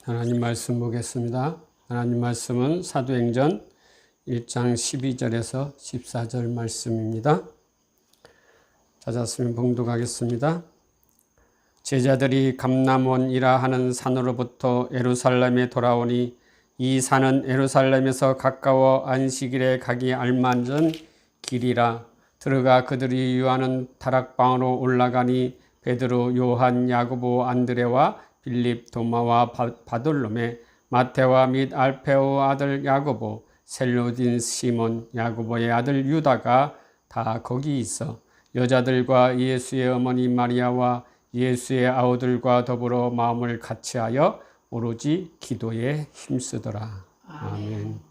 하나님 말씀 보겠습니다. 하나님 말씀은 사도행전 1장 12절에서 14절 말씀입니다. 찾았으면 봉독하겠습니다. 제자들이 감람원이라 하는 산으로부터 예루살렘에 돌아오니 이 산은 예루살렘에서 가까워 안식일에 가기 알맞은 길이라. 들어가 그들이 유하는 다락방으로 올라가니 베드로, 요한, 야고보, 안드레와 빌립, 도마와 바돌로메, 마테와 및 알페오 아들 야고보, 셀로딘 시몬, 야고보의 아들 유다가 다 거기 있어 여자들과 예수의 어머니 마리아와 예수의 아우들과 더불어 마음을 같이하여 오로지 기도에 힘쓰더라. 아멘.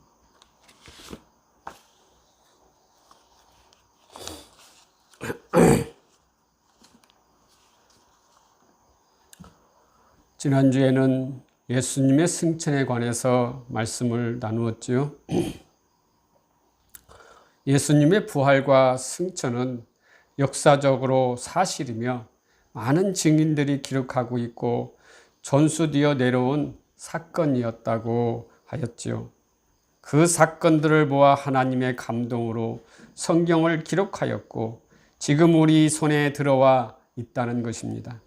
지난주에는 예수님의 승천에 관해서 말씀을 나누었지요. 예수님의 부활과 승천은 역사적으로 사실이며 많은 증인들이 기록하고 있고 전수되어 내려온 사건이었다고 하였지요. 그 사건들을 모아 하나님의 감동으로 성경을 기록하였고 지금 우리 손에 들어와 있다는 것입니다.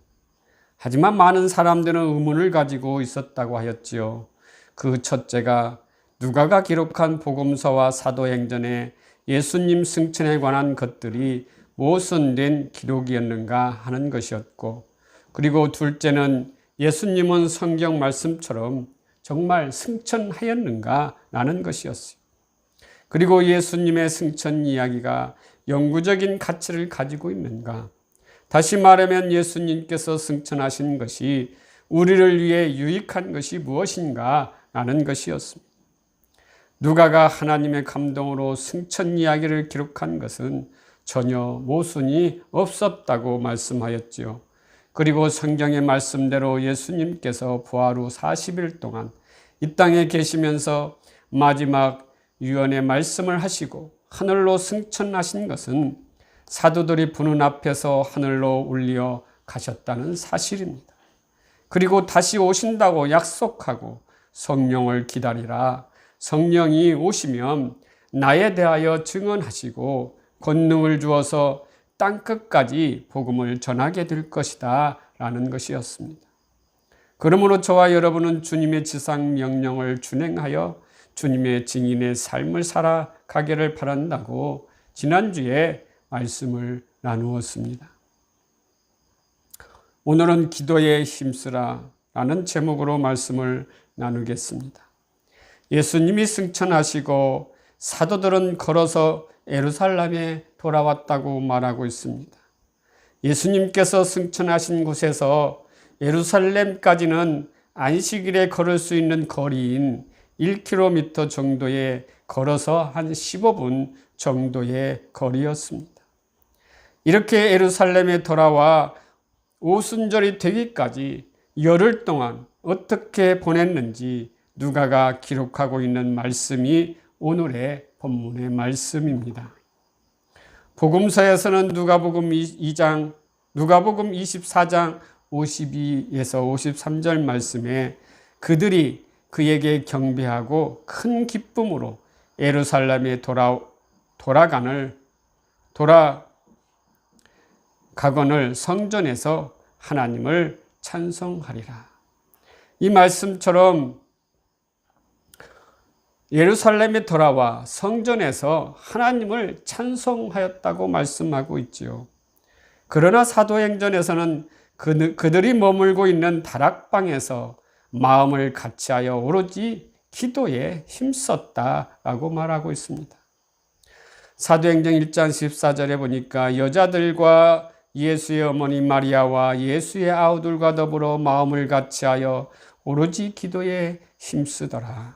하지만 많은 사람들은 의문을 가지고 있었다고 하였지요. 그 첫째가 누가가 기록한 복음서와 사도행전에 예수님 승천에 관한 것들이 모순된 기록이었는가 하는 것이었고, 그리고 둘째는 예수님은 성경 말씀처럼 정말 승천하였는가 라는 것이었어요. 그리고 예수님의 승천 이야기가 영구적인 가치를 가지고 있는가? 다시 말하면 예수님께서 승천하신 것이 우리를 위해 유익한 것이 무엇인가 라는 것이었습니다. 누가가 하나님의 감동으로 승천 이야기를 기록한 것은 전혀 모순이 없었다고 말씀하였지요. 그리고 성경의 말씀대로 예수님께서 부활 후 40일 동안 이 땅에 계시면서 마지막 유언의 말씀을 하시고 하늘로 승천하신 것은 사도들이 보는 앞에서 하늘로 울려 가셨다는 사실입니다. 그리고 다시 오신다고 약속하고 성령을 기다리라. 성령이 오시면 나에 대하여 증언하시고 권능을 주어서 땅끝까지 복음을 전하게 될 것이다 라는 것이었습니다. 그러므로 저와 여러분은 주님의 지상 명령을 준행하여 주님의 증인의 삶을 살아가기를 바란다고 지난주에 말씀을 나누었습니다. 오늘은 기도에 힘쓰라 라는 제목으로 말씀을 나누겠습니다. 예수님이 승천하시고 사도들은 걸어서 예루살렘에 돌아왔다고 말하고 있습니다. 예수님께서 승천하신 곳에서 예루살렘까지는 안식일에 걸을 수 있는 거리인 1km 정도에 걸어서 한 15분 정도의 거리였습니다. 이렇게 예루살렘에 돌아와 오순절이 되기까지 열흘 동안 어떻게 보냈는지 누가가 기록하고 있는 말씀이 오늘의 본문의 말씀입니다. 복음서에서는 누가복음 24장 52에서 53절 말씀에 그들이 그에게 경배하고 큰 기쁨으로 예루살렘에 돌아가거늘 성전에서 하나님을 찬송하리라. 이 말씀처럼 예루살렘에 돌아와 성전에서 하나님을 찬송하였다고 말씀하고 있지요. 그러나 사도행전에서는 그들이 머물고 있는 다락방에서 마음을 같이하여 오로지 기도에 힘썼다라고 말하고 있습니다. 사도행전 1장 14절에 보니까 여자들과 예수의 어머니 마리아와 예수의 아우들과 더불어 마음을 같이하여 오로지 기도에 힘쓰더라.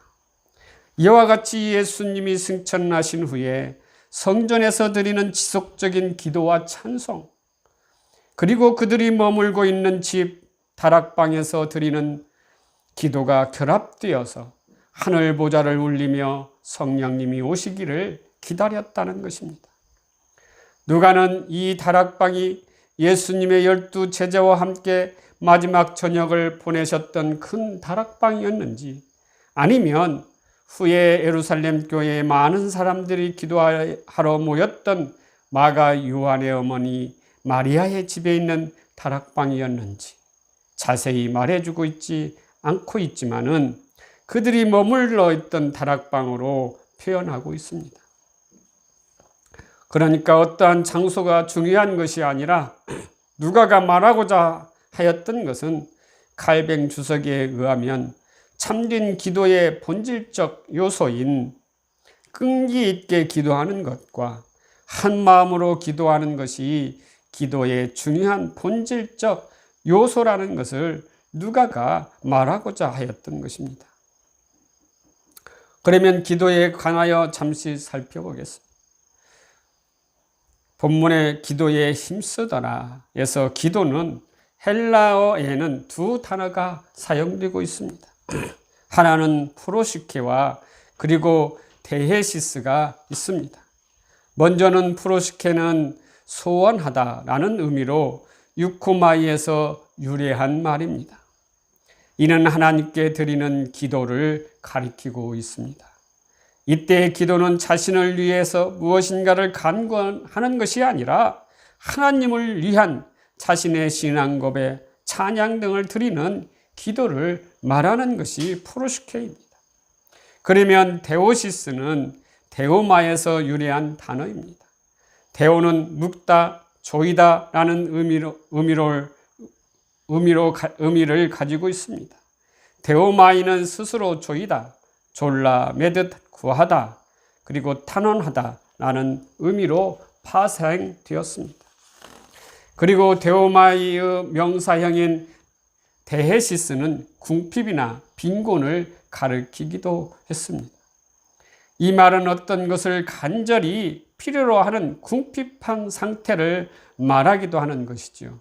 이와 같이 예수님이 승천하신 후에 성전에서 드리는 지속적인 기도와 찬송, 그리고 그들이 머물고 있는 집 다락방에서 드리는 기도가 결합되어서 하늘 보좌를 울리며 성령님이 오시기를 기다렸다는 것입니다. 누가는 이 다락방이 예수님의 12 제자와 함께 마지막 저녁을 보내셨던 큰 다락방이었는지, 아니면 후에 예루살렘 교회에 많은 사람들이 기도하러 모였던 마가 요한의 어머니 마리아의 집에 있는 다락방이었는지 자세히 말해주고 있지 않고 있지만은 그들이 머물러 있던 다락방으로 표현하고 있습니다. 그러니까 어떠한 장소가 중요한 것이 아니라 누가가 말하고자 하였던 것은 칼뱅 주석에 의하면 참된 기도의 본질적 요소인 끈기 있게 기도하는 것과 한 마음으로 기도하는 것이 기도의 중요한 본질적 요소라는 것을 누가가 말하고자 하였던 것입니다. 그러면 기도에 관하여 잠시 살펴보겠습니다. 본문의 기도에 힘쓰더라에서 기도는 헬라어에는 두 단어가 사용되고 있습니다. 하나는 프로시케와 그리고 데헤시스가 있습니다. 먼저는 프로시케는 소원하다라는 의미로 유코마이에서 유래한 말입니다. 이는 하나님께 드리는 기도를 가리키고 있습니다. 이때의 기도는 자신을 위해서 무엇인가를 간구하는 것이 아니라 하나님을 위한 자신의 신앙 고백, 찬양 등을 드리는 기도를 말하는 것이 프로시케입니다. 그러면 데오시스는 데오마에서 유래한 단어입니다. 데오는 묵다, 조이다 라는 의미를 가지고 있습니다. 데오마이는 스스로 조이다, 졸라 매듯 구하다, 그리고 탄원하다 라는 의미로 파생되었습니다. 그리고 데오마이의 명사형인 데헤시스는 궁핍이나 빈곤을 가리키기도 했습니다. 이 말은 어떤 것을 간절히 필요로 하는 궁핍한 상태를 말하기도 하는 것이죠.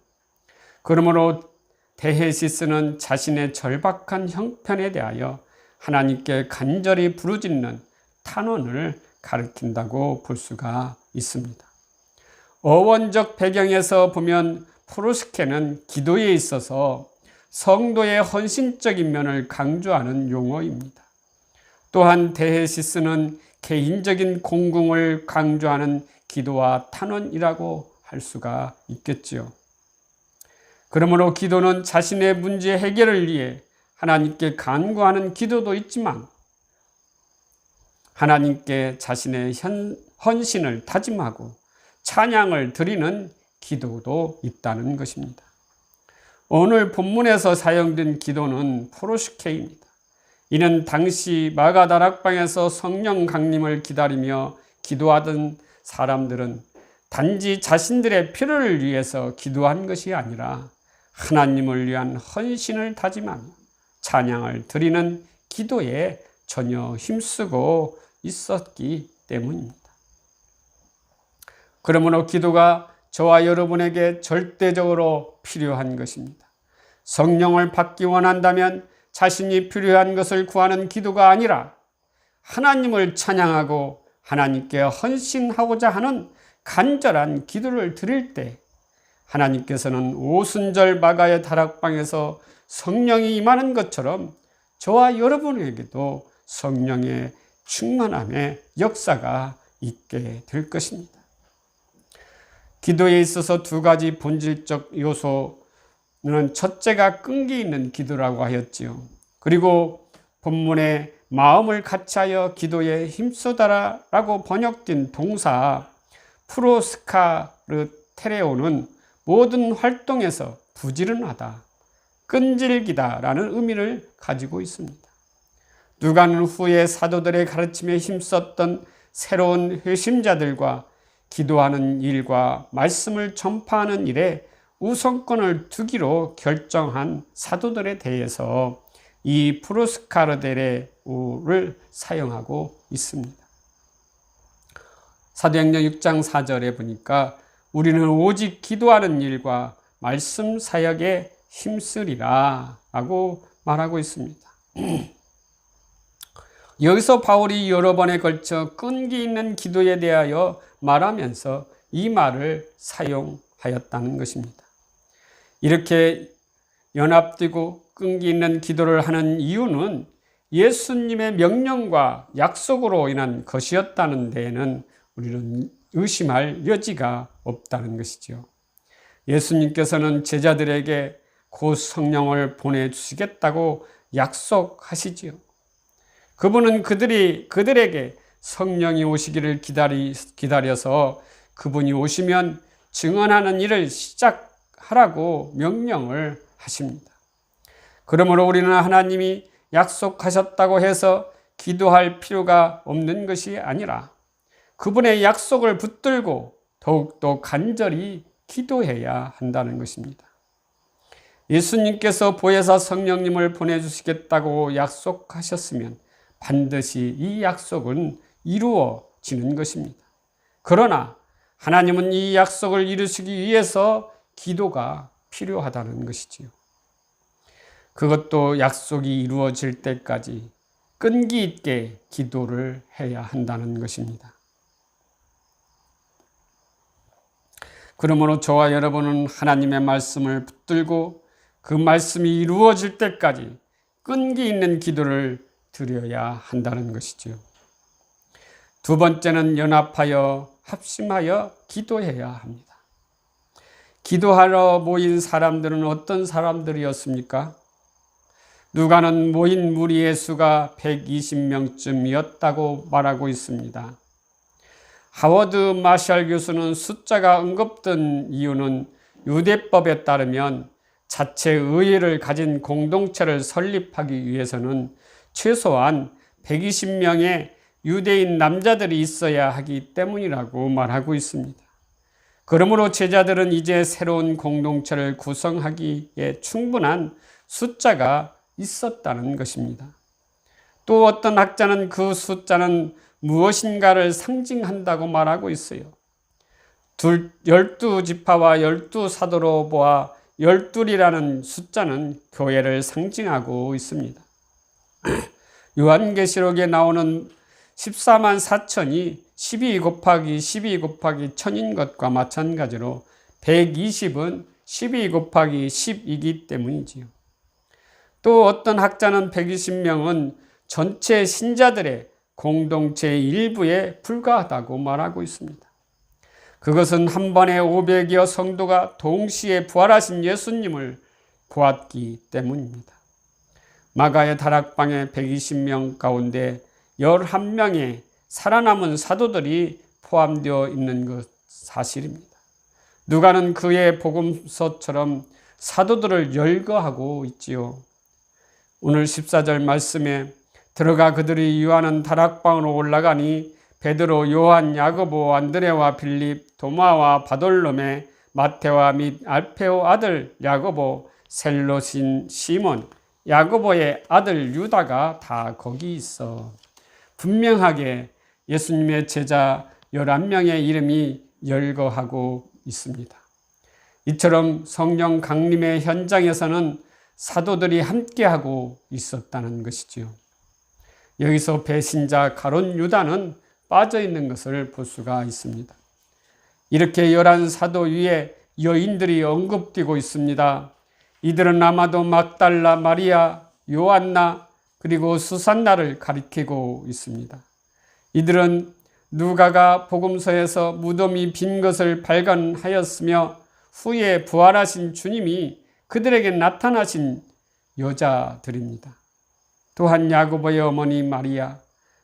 그러므로 데헤시스는 자신의 절박한 형편에 대하여 하나님께 간절히 부르짖는 탄원을 가리킨다고 볼 수가 있습니다. 어원적 배경에서 보면 프로시케는 기도에 있어서 성도의 헌신적인 면을 강조하는 용어입니다. 또한 데헤시스는 개인적인 공공을 강조하는 기도와 탄원이라고 할 수가 있겠지요. 그러므로 기도는 자신의 문제 해결을 위해 하나님께 간구하는 기도도 있지만 하나님께 자신의 헌신을 다짐하고 찬양을 드리는 기도도 있다는 것입니다. 오늘 본문에서 사용된 기도는 프로시케입니다. 이는 당시 마가다락방에서 성령 강림을 기다리며 기도하던 사람들은 단지 자신들의 필요를 위해서 기도한 것이 아니라 하나님을 위한 헌신을 다짐하며 찬양을 드리는 기도에 전혀 힘쓰고 있었기 때문입니다. 그러므로 기도가 저와 여러분에게 절대적으로 필요한 것입니다. 성령을 받기 원한다면 자신이 필요한 것을 구하는 기도가 아니라 하나님을 찬양하고 하나님께 헌신하고자 하는 간절한 기도를 드릴 때 하나님께서는 오순절 마가의 다락방에서 성령이 임하는 것처럼 저와 여러분에게도 성령의 충만함의 역사가 있게 될 것입니다. 기도에 있어서 두 가지 본질적 요소는 첫째가 끈기 있는 기도라고 하였지요. 그리고 본문에 마음을 같이하여 기도에 힘쓰다라고 번역된 동사 프로스카르테레오는 모든 활동에서 부지런하다, 끈질기다라는 의미를 가지고 있습니다. 누가는 후에 사도들의 가르침에 힘썼던 새로운 회심자들과 기도하는 일과 말씀을 전파하는 일에 우선권을 두기로 결정한 사도들에 대해서 이 프로스카르데레오를 사용하고 있습니다. 사도행전 6장 4절에 보니까 우리는 오직 기도하는 일과 말씀 사역에 힘쓰리라 라고 말하고 있습니다. 여기서 바울이 여러 번에 걸쳐 끈기 있는 기도에 대하여 말하면서 이 말을 사용하였다는 것입니다. 이렇게 연합되고 끈기 있는 기도를 하는 이유는 예수님의 명령과 약속으로 인한 것이었다는 데에는 우리는 의심할 여지가 없다는 것이죠. 예수님께서는 제자들에게 곧 성령을 보내주시겠다고 약속하시지요. 그분은 그들에게 성령이 오시기를 기다려서 그분이 오시면 증언하는 일을 시작하라고 명령을 하십니다. 그러므로 우리는 하나님이 약속하셨다고 해서 기도할 필요가 없는 것이 아니라 그분의 약속을 붙들고 더욱더 간절히 기도해야 한다는 것입니다. 예수님께서 보혜사 성령님을 보내주시겠다고 약속하셨으면 반드시 이 약속은 이루어지는 것입니다. 그러나 하나님은 이 약속을 이루시기 위해서 기도가 필요하다는 것이지요. 그것도 약속이 이루어질 때까지 끈기 있게 기도를 해야 한다는 것입니다. 그러므로 저와 여러분은 하나님의 말씀을 붙들고 그 말씀이 이루어질 때까지 끈기 있는 기도를 드려야 한다는 것이죠. 두 번째는 연합하여 합심하여 기도해야 합니다. 기도하러 모인 사람들은 어떤 사람들이었습니까? 누가는 모인 무리의 수가 120명쯤이었다고 말하고 있습니다. 하워드 마샬 교수는 숫자가 언급된 이유는 유대법에 따르면 자체 의회를 가진 공동체를 설립하기 위해서는 최소한 120명의 유대인 남자들이 있어야 하기 때문이라고 말하고 있습니다. 그러므로 제자들은 이제 새로운 공동체를 구성하기에 충분한 숫자가 있었다는 것입니다. 또 어떤 학자는 그 숫자는 무엇인가를 상징한다고 말하고 있어요. 12지파와 12사도로 보아 12이라는 숫자는 교회를 상징하고 있습니다. 요한계시록에 나오는 14만 4천이 12 곱하기 12 곱하기 1000인 것과 마찬가지로 120은 12 곱하기 10이기 때문이지요. 또 어떤 학자는 120명은 전체 신자들의 공동체의 일부에 불과하다고 말하고 있습니다. 그것은 한 번에 500여 성도가 동시에 부활하신 예수님을 보았기 때문입니다. 마가의 다락방의 120명 가운데 11명의 살아남은 사도들이 포함되어 있는 것 사실입니다. 누가는 그의 복음서처럼 사도들을 열거하고 있지요. 오늘 14절 말씀에 들어가 그들이 유하는 다락방으로 올라가니 베드로, 요한, 야고보, 안드레와 빌립, 도마와 바돌로메, 마테와 및 알페오 아들 야고보, 셀로신 시몬, 야고보의 아들 유다가 다 거기 있어. 분명하게 예수님의 제자 11명의 이름이 열거하고 있습니다. 이처럼 성령 강림의 현장에서는 사도들이 함께하고 있었다는 것이지요. 여기서 배신자 가룟 유다는 빠져 있는 것을 볼 수가 있습니다. 이렇게 11사도 위에 여인들이 언급되고 있습니다. 이들은 아마도 막달라 마리아, 요한나, 그리고 수산나를 가리키고 있습니다. 이들은 누가가 복음서에서 무덤이 빈 것을 발견하였으며 후에 부활하신 주님이 그들에게 나타나신 여자들입니다. 또한 야고보의 어머니 마리아,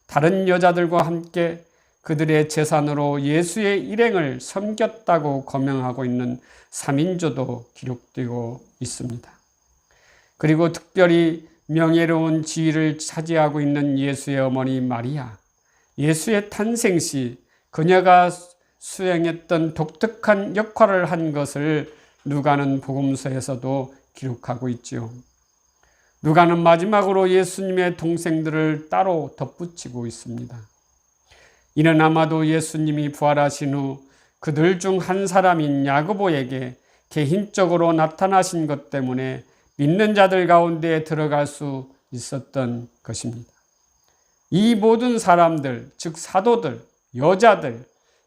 다른 여자들과 함께 그들의 재산으로 예수의 일행을 섬겼다고 거명하고 있는 3인조도 기록되고 있습니다. 그리고 특별히 명예로운 지위를 차지하고 있는 예수의 어머니 마리아, 예수의 탄생 시 그녀가 수행했던 독특한 역할을 한 것을 누가는 복음서에서도 기록하고 있지요. 누가는 마지막으로 예수님의 동생들을 따로 덧붙이고 있습니다. 이는 아마도 예수님이 부활하신 후 그들 중 한 사람인 야고보에게 개인적으로 나타나신 것 때문에 믿는 자들 가운데 들어갈 수 있었던 것입니다. 이 모든 사람들, 즉 사도들, 여자들,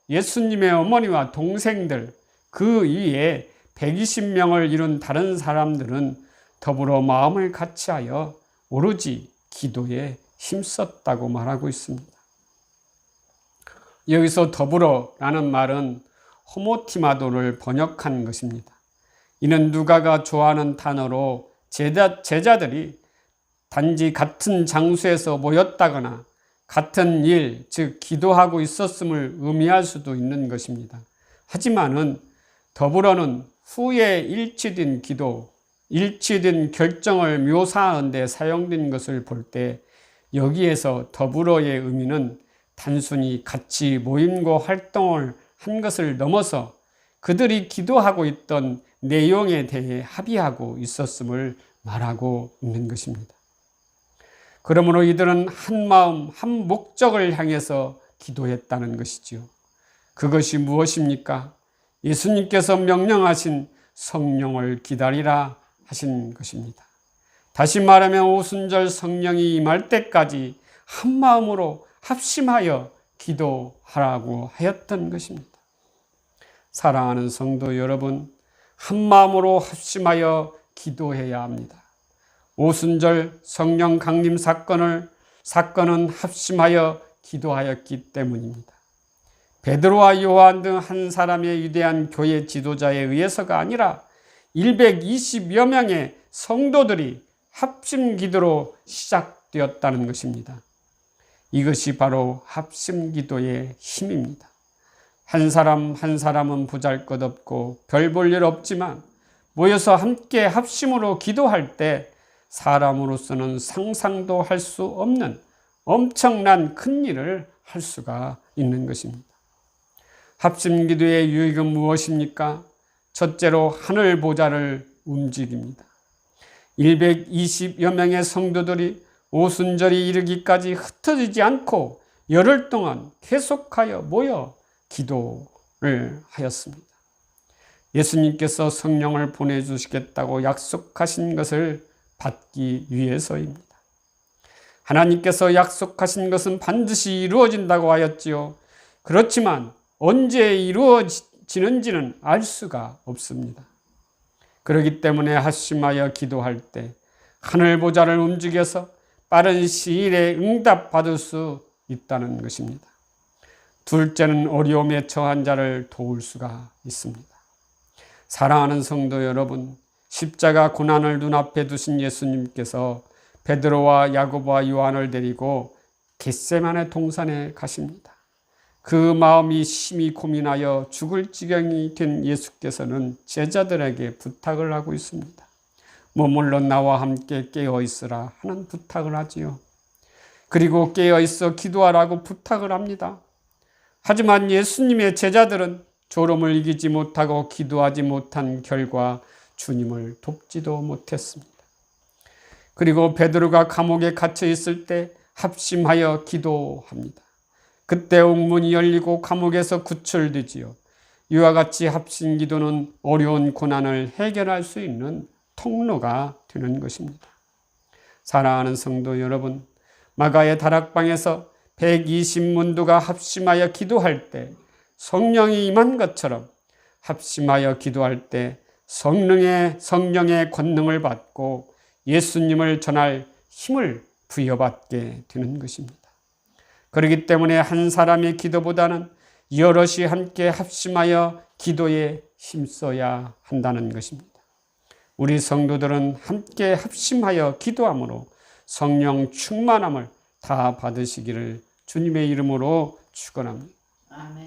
예수님의 어머니와 동생들, 그 위에 120명을 이룬 다른 사람들은 더불어 마음을 같이하여 오로지 기도에 힘썼다고 말하고 있습니다. 여기서 더불어라는 말은 호모티마도를 번역한 것입니다. 이는 누가가 좋아하는 단어로 제자들이 단지 같은 장소에서 모였다거나 같은 일, 즉 기도하고 있었음을 의미할 수도 있는 것입니다. 하지만은 더불어는 후에 일치된 기도, 일치된 결정을 묘사하는 데 사용된 것을 볼 때 여기에서 더불어의 의미는 단순히 같이 모임과 활동을 한 것을 넘어서 그들이 기도하고 있던 내용에 대해 합의하고 있었음을 말하고 있는 것입니다. 그러므로 이들은 한 마음, 한 목적을 향해서 기도했다는 것이지요. 그것이 무엇입니까? 예수님께서 명령하신 성령을 기다리라 하신 것입니다. 다시 말하면 오순절 성령이 임할 때까지 한 마음으로 합심하여 기도하라고 하였던 것입니다. 사랑하는 성도 여러분, 한 마음으로 합심하여 기도해야 합니다. 오순절 성령 강림 사건은 합심하여 기도하였기 때문입니다. 베드로와 요한 등 한 사람의 위대한 교회 지도자에 의해서가 아니라 120여 명의 성도들이 합심 기도로 시작되었다는 것입니다. 이것이 바로 합심 기도의 힘입니다. 한 사람 한 사람은 보잘것없고 별 볼 일 없지만 모여서 함께 합심으로 기도할 때 사람으로서는 상상도 할 수 없는 엄청난 큰 일을 할 수가 있는 것입니다. 합심 기도의 유익은 무엇입니까? 첫째로 하늘 보좌를 움직입니다. 120여 명의 성도들이 오순절이 이르기까지 흩어지지 않고 열흘 동안 계속하여 모여 기도를 하였습니다. 예수님께서 성령을 보내주시겠다고 약속하신 것을 받기 위해서입니다. 하나님께서 약속하신 것은 반드시 이루어진다고 하였지요. 그렇지만 언제 이루어지는지는 알 수가 없습니다. 그렇기 때문에 합심하여 기도할 때 하늘 보좌를 움직여서 빠른 시일에 응답받을 수 있다는 것입니다. 둘째는 어려움에 처한 자를 도울 수가 있습니다. 사랑하는 성도 여러분, 십자가 고난을 눈앞에 두신 예수님께서 베드로와 야고보와 요한을 데리고 겟세마네 동산에 가십니다. 그 마음이 심히 고민하여 죽을 지경이 된 예수께서는 제자들에게 부탁을 하고 있습니다. 머물러 나와 함께 깨어 있으라 하는 부탁을 하지요. 그리고 깨어 있어 기도하라고 부탁을 합니다. 하지만 예수님의 제자들은 졸음을 이기지 못하고 기도하지 못한 결과 주님을 돕지도 못했습니다. 그리고 베드로가 감옥에 갇혀 있을 때 합심하여 기도합니다. 그때 옥문이 열리고 감옥에서 구출되지요. 이와 같이 합심 기도는 어려운 고난을 해결할 수 있는 통로가 되는 것입니다. 사랑하는 성도 여러분, 마가의 다락방에서 120문도가 합심하여 기도할 때 성령이 임한 것처럼 합심하여 기도할 때 성령의 권능을 받고 예수님을 전할 힘을 부여받게 되는 것입니다. 그렇기 때문에 한 사람의 기도보다는 여럿이 함께 합심하여 기도에 힘써야 한다는 것입니다. 우리 성도들은 함께 합심하여 기도함으로 성령 충만함을 다 받으시기를 주님의 이름으로 축원합니다. 아멘.